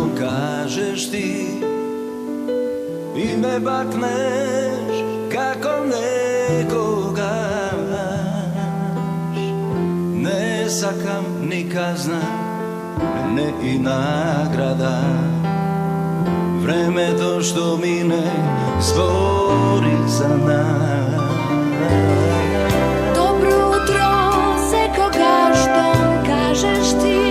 što kažeš ti i me bakneš kako nekoga. Ne sakam ni kazna, ne i nagrada. Vreme to što mine zbori za nas. Dobro utro, se koga što kažeš ti,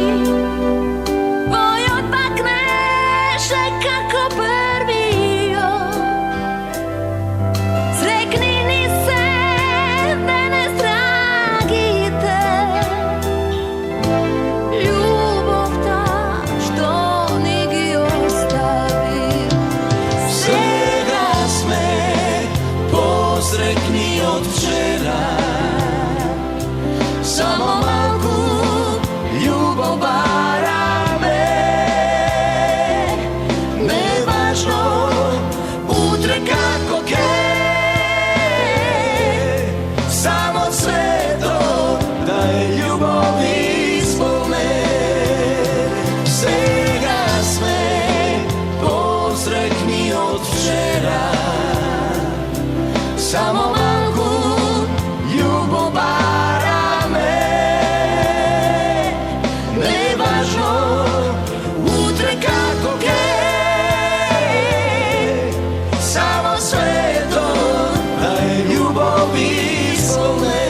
boj odmakneš kako prvi on. Srekni ni se, da ne stragite, ljubav ta što nigi ostavi. Svega sme posrekni od včera, samo malku ljubav bara me. Nevažno utre kako ke, samo sve to da je ljubav ispolne. Svega sve posrekni od včera, samo malku ljubav bara me. Nevažno utre kako ke, samo sve to da je ljubav ispolne.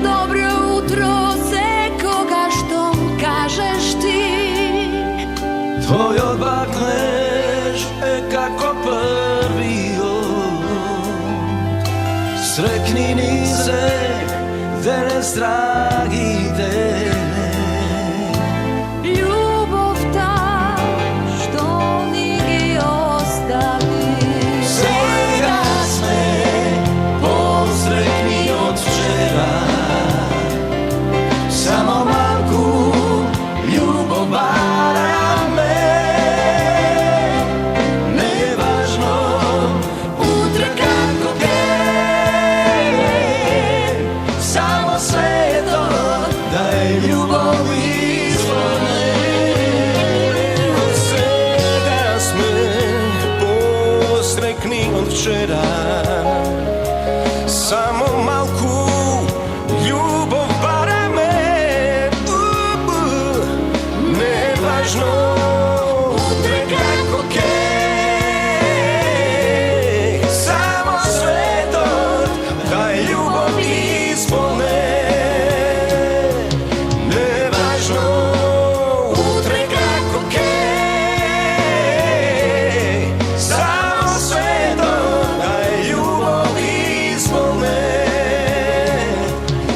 Dobro utro, se koga što kažeš ti, Tvoj odbakneš kako prvi od. Srekni ni se, da ne stragite, ljubav ta što nigi ostavi. svega sme posrekni od včera, samo malku ljubav bara me. Nevažno utre kako ke, samo sve to da je ljubav ispolne. Svega sme posrekni od včera, samo malku ljubav bara me. Nevažno utre kako ke, samo sve to da je ljubav ispolne. Nevažno utre kako ke, samo sve to da je ljubav ispolne.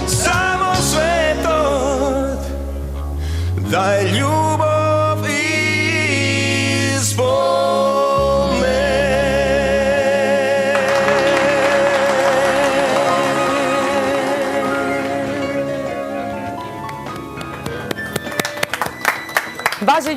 Samo sve to da je ljubav ispolne. Bađa